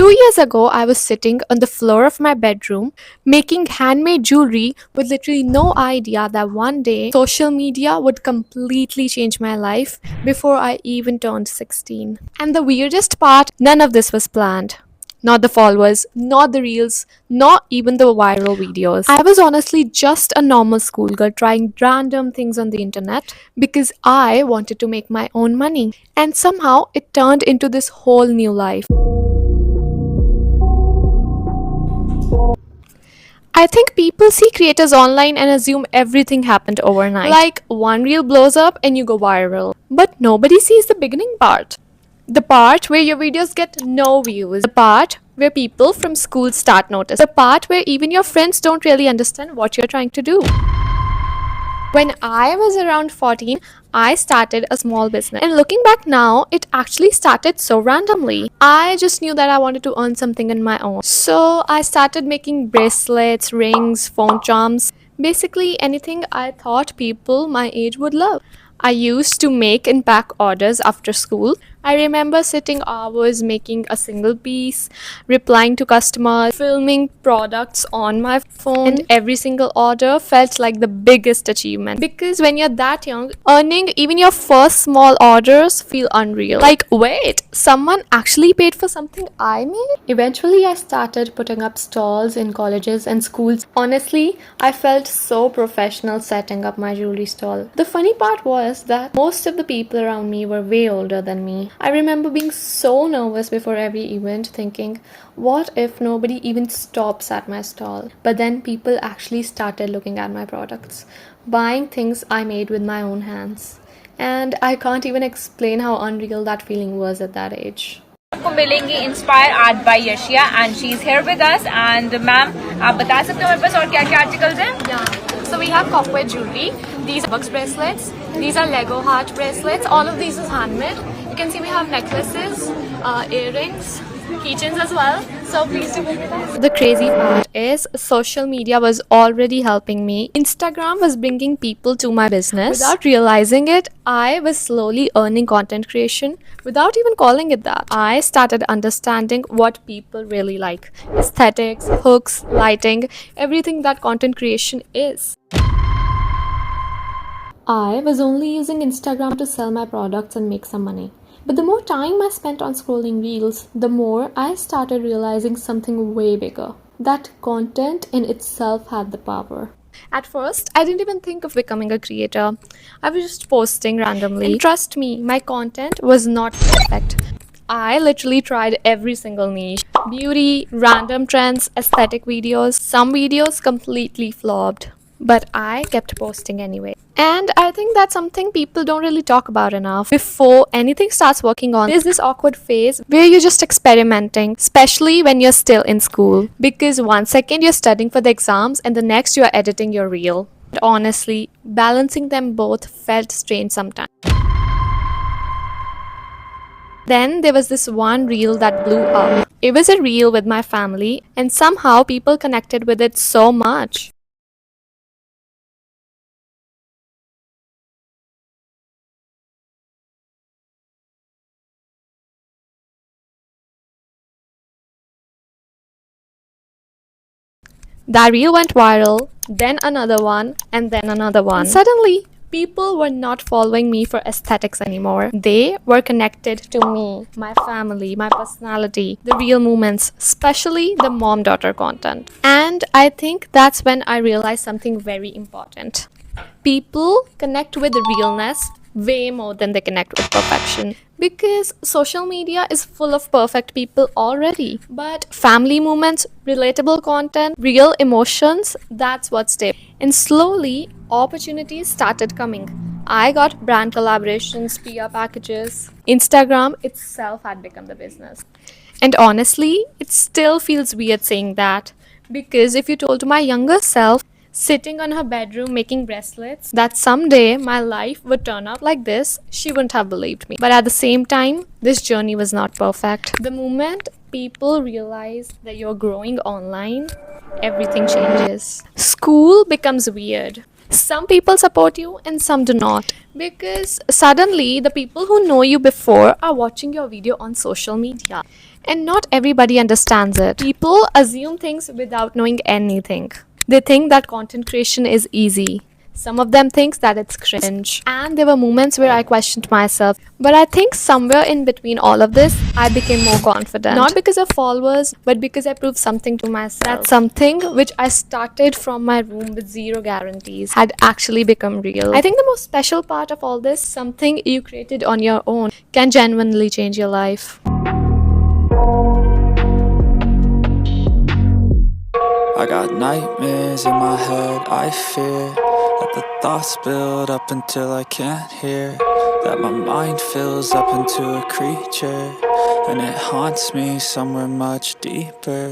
2 years ago, I was sitting on the floor of my bedroom making handmade jewelry with literally no idea that one day social media would completely change my life before I even turned 16. And the weirdest part, none of this was planned. Not the followers, not the reels, not even the viral videos. I was honestly just a normal schoolgirl trying random things on the internet because I wanted to make my own money. And somehow it turned into this whole new life. I think people see creators online and assume everything happened overnight. Like one reel blows up and you go viral. But nobody sees the beginning part. The part where your videos get no views. The part where people from school start noticing. The part where even your friends don't really understand what you're trying to do. When I was around 14, I started a small business. And looking back now, it actually started so randomly. I just knew that I wanted to earn something on my own. So I started making bracelets, rings, phone charms, basically anything I thought people my age would love. I used to make and pack orders after school. I remember sitting hours making a single piece, replying to customers, filming products on my phone, and every single order felt like the biggest achievement. Because when you're that young, earning even your first small orders feel unreal. Like, wait, someone actually paid for something I made? Eventually, I started putting up stalls in colleges and schools. Honestly, I felt so professional setting up my jewelry stall. The funny part was that most of the people around me were way older than me. I remember being so nervous before every event, thinking, what if nobody even stops at my stall? But then people actually started looking at my products, buying things I made with my own hands. And I can't even explain how unreal that feeling was at that age. आपको मिलेंगी inspire art by Yashia and she is here with us and ma'am आप बता सकते हो हमारे पास और क्या क्या आर्टिकल्स हैं? Yeah. So we have copper jewelry. These are box bracelets. These are Lego heart bracelets. All of these is handmade. You can see we have necklaces, earrings, keychains as well. So please do visit us. The crazy part is social media was already helping me. Instagram was bringing people to my business. Without realizing it, I was slowly earning content creation without even calling it that. I started understanding what people really like. Aesthetics, hooks, lighting, everything that content creation is. I was only using Instagram to sell my products and make some money. But the more time I spent on scrolling reels, the more I started realizing something way bigger. That content in itself had the power. At first, I didn't even think of becoming a creator. I was just posting randomly. And trust me, my content was not perfect. I literally tried every single niche. Beauty, random trends, aesthetic videos. Some videos completely flopped. But I kept posting anyway. And I think that's something people don't really talk about enough. Before anything starts working on, there's this awkward phase where you're just experimenting, especially when you're still in school. Because one second you're studying for the exams and the next you're editing your reel. And honestly, balancing them both felt strange sometimes. Then there was this one reel that blew up. It was a reel with my family, and somehow people connected with it so much. That reel went viral, then another one, and then another one. And suddenly, people were not following me for aesthetics anymore. They were connected to me, my family, my personality, the real moments, especially the mom-daughter content. And I think that's when I realized something very important. People connect with realness way more than they connect with perfection. Because social media is full of perfect people already. But family moments, relatable content, real emotions, that's what stayed. And slowly, opportunities started coming. I got brand collaborations, PR packages. Instagram itself had become the business. And honestly, it still feels weird saying that. Because if you told my younger self, sitting on her bedroom making bracelets, that someday my life would turn out like this, she wouldn't have believed me. But at the same time, this journey was not perfect. The moment people realize that you're growing online, everything changes. School becomes weird. Some people support you and some do not. Because suddenly the people who know you before are watching your video on social media. And not everybody understands it. People assume things without knowing anything. They think that content creation is easy. Some of them think that it's cringe. And there were moments where I questioned myself. But I think somewhere in between all of this, I became more confident. Not because of followers, but because I proved something to myself. That something which I started from my room with zero guarantees had actually become real. I think the most special part of all this, something you created on your own, can genuinely change your life. I got nightmares in my head, I fear that the thoughts build up until I can't hear, that my mind fills up into a creature, and it haunts me somewhere much deeper.